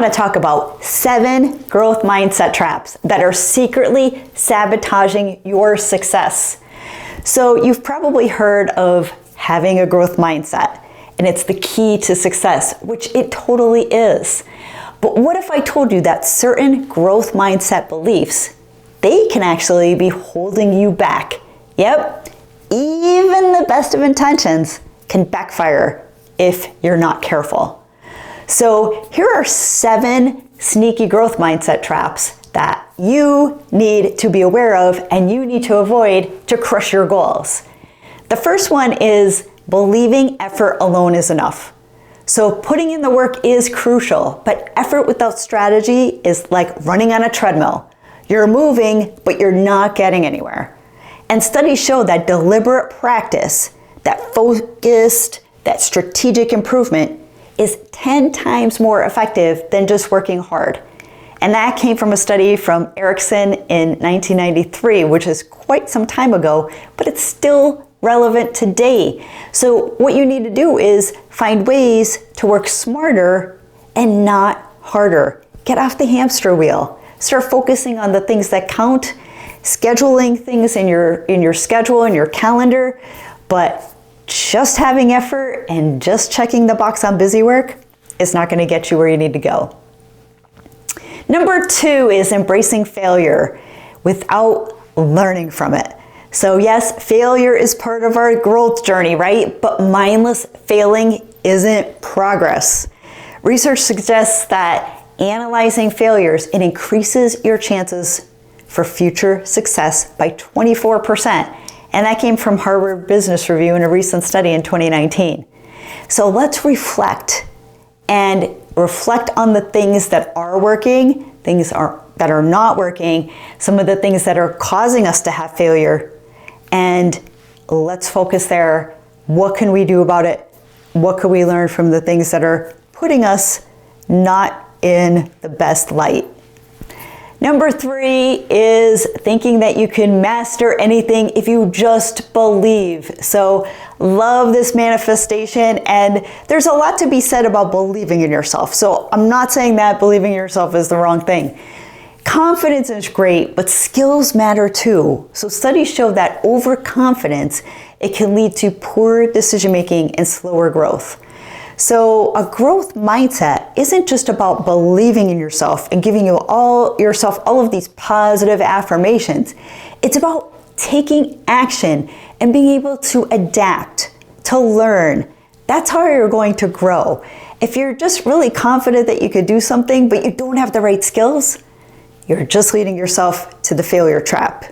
want to talk about 7 growth mindset traps that are secretly sabotaging your success. So you've probably heard of having a growth mindset, and it's the key to success, which it totally is. But what if I told you that certain growth mindset beliefs, they can actually be holding you back? Yep, even the best of intentions can backfire if you're not careful. So here are 7 sneaky growth mindset traps that you need to be aware of and you need to avoid to crush your goals. The first one is believing effort alone is enough. So putting in the work is crucial, but effort without strategy is like running on a treadmill. You're moving, but you're not getting anywhere. And studies show that deliberate practice, that focused, that strategic improvement is 10 times more effective than just working hard. And that came from a study from Erickson in 1993, which is quite some time ago, but it's still relevant today. So what you need to do is find ways to work smarter and not harder. Get off the hamster wheel. Start focusing on the things that count, scheduling things in your schedule, in your calendar, but just having effort and just checking the box on busy work is not going to get you where you need to go. Number 2 is embracing failure without learning from it. So yes, failure is part of our growth journey, right? But mindless failing isn't progress. Research suggests that analyzing failures, it increases your chances for future success by 24%. And that came from Harvard Business Review in a recent study in 2019. So let's reflect on the things that are working, that are not working, some of the things that are causing us to have failure, and let's focus there. What can we do about it? What can we learn from the things that are putting us not in the best light? Number 3 is thinking that you can master anything if you just believe. So love this manifestation, and there's a lot to be said about believing in yourself. So I'm not saying that believing in yourself is the wrong thing. Confidence is great, but skills matter too. So studies show that overconfidence, it can lead to poor decision making and slower growth. So a growth mindset isn't just about believing in yourself and giving yourself all of these positive affirmations. It's about taking action and being able to adapt, to learn. That's how you're going to grow. If you're just really confident that you could do something, but you don't have the right skills, you're just leading yourself to the failure trap.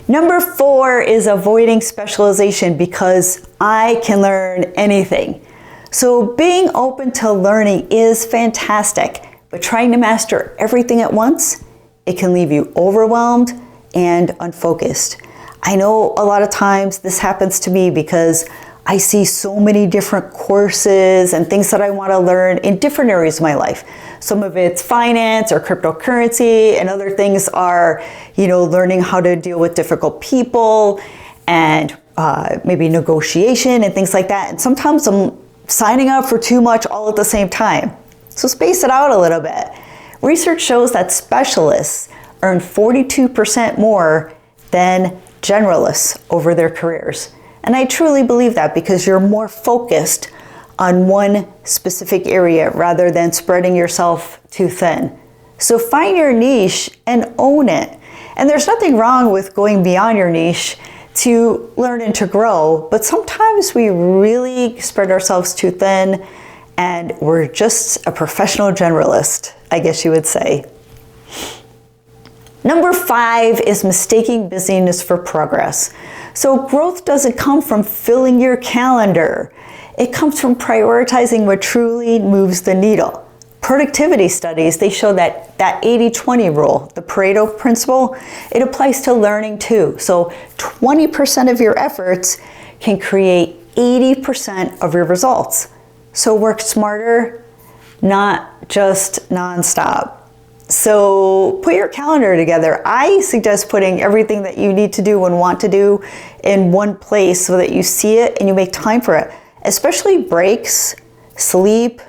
Number 4 is avoiding specialization because I can learn anything. So being open to learning is fantastic, but trying to master everything at once, it can leave you overwhelmed and unfocused. I know a lot of times this happens to me because I see so many different courses and things that I want to learn in different areas of my life. Some of it's finance or cryptocurrency, and other things are, learning how to deal with difficult people and maybe negotiation and things like that. And sometimes I'm signing up for too much all at the same time. So space it out a little bit. Research shows that specialists earn 42% more than generalists over their careers. And I truly believe that because you're more focused on one specific area rather than spreading yourself too thin. So find your niche and own it. And there's nothing wrong with going beyond your niche to learn and to grow, but sometimes we really spread ourselves too thin and we're just a professional generalist, I guess you would say. Number 5 is mistaking busyness for progress. So growth doesn't come from filling your calendar. It comes from prioritizing what truly moves the needle. Productivity studies, they show that 80-20 rule, the Pareto principle, it applies to learning too. So 20% of your efforts can create 80% of your results. So work smarter, not just nonstop. So put your calendar together. I suggest putting everything that you need to do and want to do in one place so that you see it and you make time for it, especially breaks, sleep,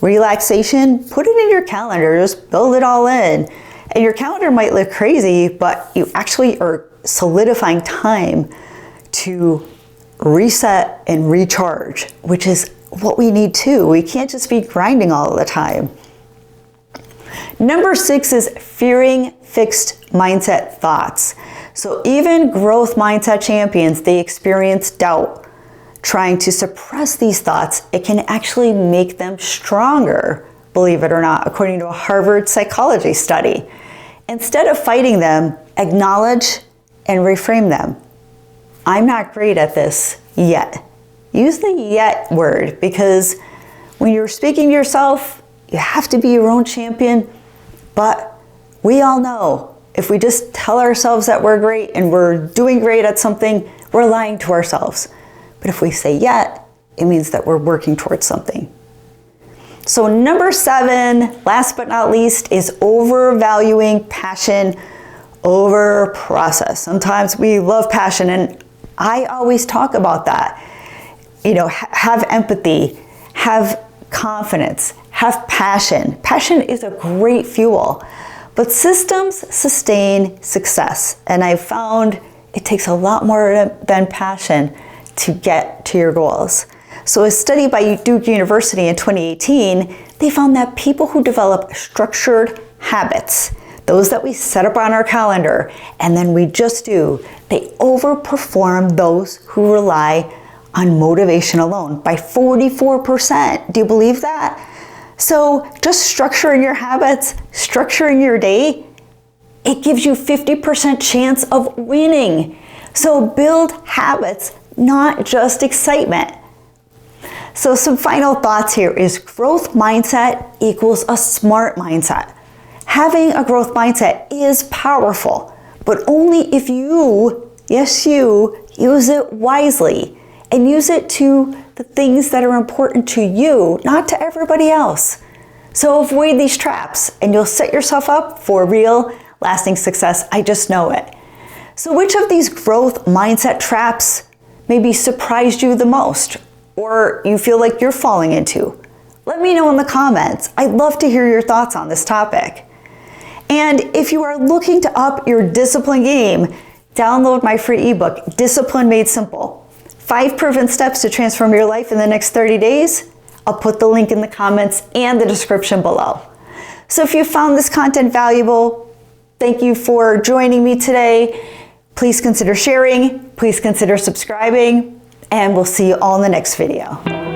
relaxation, put it in your calendar, just build it all in. And your calendar might look crazy, but you actually are solidifying time to reset and recharge, which is what we need too. We can't just be grinding all the time. Number 6 is fearing fixed mindset thoughts. So even growth mindset champions, they experience doubt. Trying to suppress these thoughts, it can actually make them stronger, believe it or not, according to a Harvard psychology study. Instead of fighting them, acknowledge and reframe them. I'm not great at this yet. Use the yet word, because when you're speaking to yourself, you have to be your own champion. But we all know if we just tell ourselves that we're great and we're doing great at something, we're lying to ourselves. But if we say yet, it means that we're working towards something. So number 7, last but not least, is overvaluing passion over process. Sometimes we love passion, and I always talk about that. You know, have empathy, have confidence, have passion. Passion is a great fuel, but systems sustain success. And I've found it takes a lot more than passion to get to your goals. So a study by Duke University in 2018, they found that people who develop structured habits, those that we set up on our calendar and then we just do, they overperform those who rely on motivation alone by 44%. Do you believe that? So just structuring your habits, structuring your day, it gives you 50% chance of winning. So build habits, not just excitement. So some final thoughts here is growth mindset equals a smart mindset. Having a growth mindset is powerful, but only if you, yes you, use it wisely and use it to the things that are important to you, not to everybody else. So avoid these traps and you'll set yourself up for real lasting success. I just know it. So which of these growth mindset traps maybe surprised you the most, or you feel like you're falling into? Let me know in the comments. I'd love to hear your thoughts on this topic. And if you are looking to up your discipline game, download my free ebook, Discipline Made Simple. 5 proven steps to transform your life in the next 30 days. I'll put the link in the comments and the description below. So if you found this content valuable, thank you for joining me today. Please consider sharing, please consider subscribing, and we'll see you all in the next video.